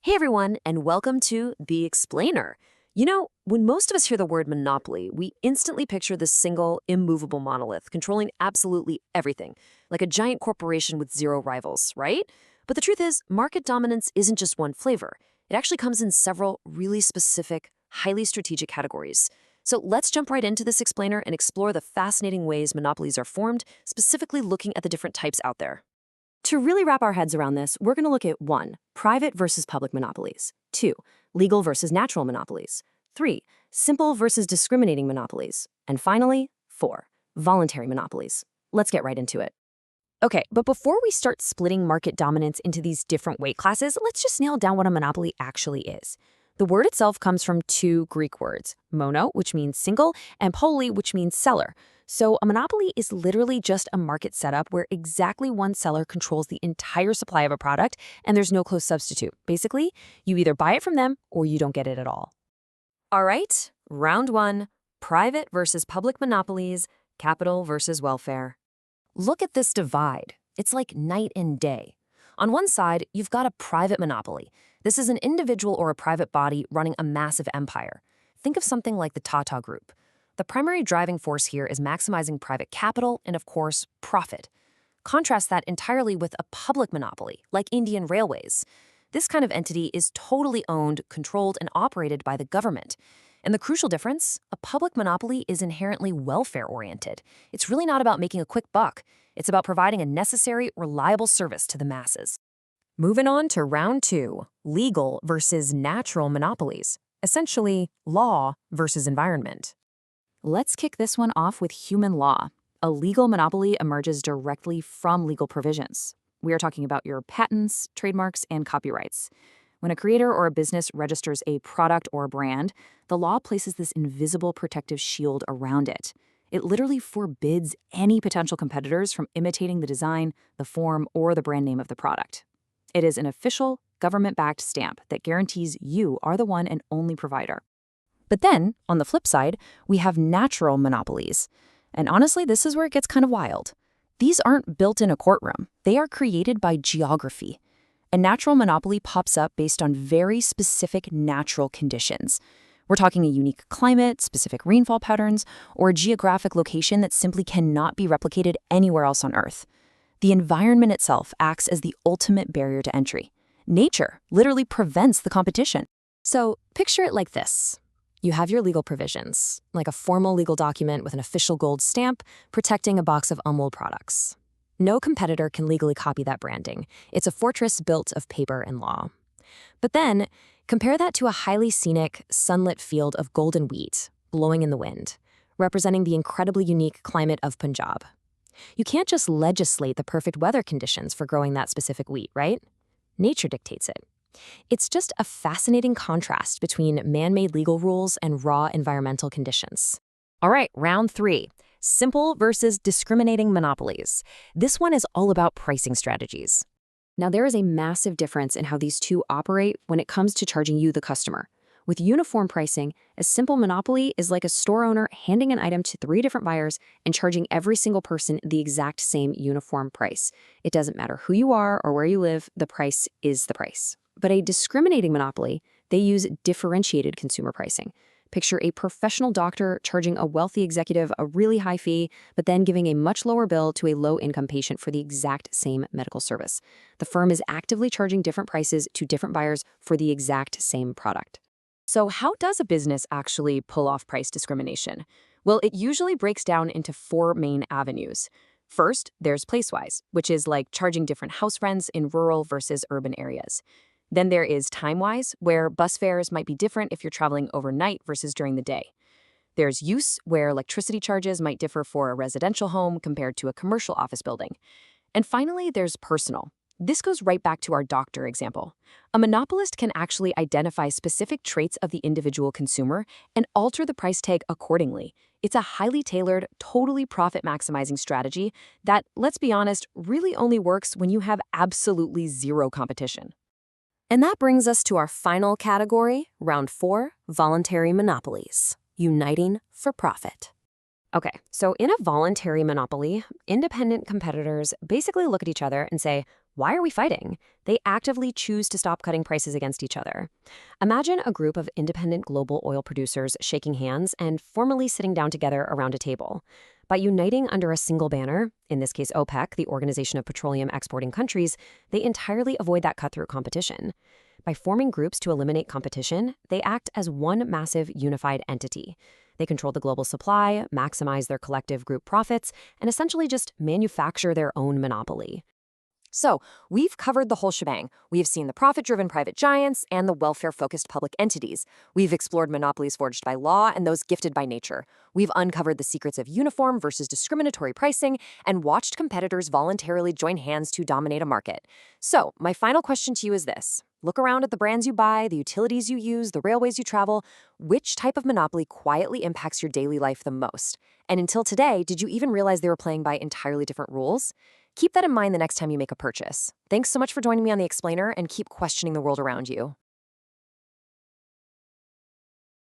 Hey everyone, and welcome to The Explainer. When most of us hear the word monopoly, we instantly picture this single, immovable monolith controlling absolutely everything, like a giant corporation with zero rivals, right? But the truth is, market dominance isn't just one flavor. It actually comes in several really specific, highly strategic categories. So let's jump right into this explainer and explore the fascinating ways monopolies are formed, specifically looking at the different types out there. To really wrap our heads around this, we're going to look at 1. Private versus public monopolies. 2. Legal versus natural monopolies. 3. Simple versus discriminating monopolies. And finally, 4. Voluntary monopolies. Let's get right into it. Okay, but before we start splitting market dominance into these different weight classes, let's just nail down what a monopoly actually is. The word itself comes from 2 Greek words, mono, which means single, and poly, which means seller. So a monopoly is literally just a market setup where exactly one seller controls the entire supply of a product and there's no close substitute. Basically, you either buy it from them or you don't get it at all. All right, round 1, private versus public monopolies, capital versus welfare. Look at this divide. It's like night and day. On one side, you've got a private monopoly. This is an individual or a private body running a massive empire. Think of something like the Tata Group. The primary driving force here is maximizing private capital and, of course, profit. Contrast that entirely with a public monopoly, like Indian Railways. This kind of entity is totally owned, controlled, and operated by the government. And the crucial difference? A public monopoly is inherently welfare-oriented. It's really not about making a quick buck. It's about providing a necessary, reliable service to the masses. Moving on to round 2, legal versus natural monopolies. Essentially, law versus environment. Let's kick this one off with human law. A legal monopoly emerges directly from legal provisions. We are talking about your patents, trademarks, and copyrights. When a creator or a business registers a product or a brand, the law places this invisible protective shield around it. It literally forbids any potential competitors from imitating the design, the form, or the brand name of the product. It is an official, government-backed stamp that guarantees you are the one and only provider. But then, on the flip side, we have natural monopolies. And honestly, this is where it gets kind of wild. These aren't built in a courtroom. They are created by geography. A natural monopoly pops up based on very specific natural conditions. We're talking a unique climate, specific rainfall patterns, or a geographic location that simply cannot be replicated anywhere else on Earth. The environment itself acts as the ultimate barrier to entry. Nature literally prevents the competition. So picture it like this. You have your legal provisions, like a formal legal document with an official gold stamp protecting a box of Amul products. No competitor can legally copy that branding. It's a fortress built of paper and law. But then, compare that to a highly scenic, sunlit field of golden wheat blowing in the wind, representing the incredibly unique climate of Punjab. You can't just legislate the perfect weather conditions for growing that specific wheat, right? Nature dictates it. It's just a fascinating contrast between man-made legal rules and raw environmental conditions. All right, round 3. Simple versus discriminating monopolies. This one is all about pricing strategies. Now, there is a massive difference in how these two operate when it comes to charging you, the customer. With uniform pricing, a simple monopoly is like a store owner handing an item to 3 different buyers and charging every single person the exact same uniform price. It doesn't matter who you are or where you live, the price is the price. But a discriminating monopoly, they use differentiated consumer pricing. Picture a professional doctor charging a wealthy executive a really high fee, but then giving a much lower bill to a low-income patient for the exact same medical service. The firm is actively charging different prices to different buyers for the exact same product. So how does a business actually pull off price discrimination? Well, it usually breaks down into 4 main avenues. First, there's place-wise, which is like charging different house rents in rural versus urban areas. Then there is time-wise, where bus fares might be different if you're traveling overnight versus during the day. There's use, where electricity charges might differ for a residential home compared to a commercial office building. And finally, there's personal. This goes right back to our doctor example. A monopolist can actually identify specific traits of the individual consumer and alter the price tag accordingly. It's a highly tailored, totally profit-maximizing strategy that, let's be honest, really only works when you have absolutely zero competition. And that brings us to our final category, round 4, voluntary monopolies, uniting for profit. Okay, so in a voluntary monopoly, independent competitors basically look at each other and say, Why are we fighting? They actively choose to stop cutting prices against each other. Imagine a group of independent global oil producers shaking hands and formally sitting down together around a table. By uniting under a single banner, in this case OPEC, the Organization of Petroleum Exporting Countries, they entirely avoid that cutthroat competition. By forming groups to eliminate competition, they act as one massive unified entity. They control the global supply, maximize their collective group profits, and essentially just manufacture their own monopoly. So, we've covered the whole shebang. We have seen the profit-driven private giants and the welfare-focused public entities. We've explored monopolies forged by law and those gifted by nature. We've uncovered the secrets of uniform versus discriminatory pricing and watched competitors voluntarily join hands to dominate a market. So, my final question to you is this. Look around at the brands you buy, the utilities you use, the railways you travel. Which type of monopoly quietly impacts your daily life the most? And until today, did you even realize they were playing by entirely different rules? Keep that in mind the next time you make a purchase. Thanks so much for joining me on The Explainer, and keep questioning the world around you.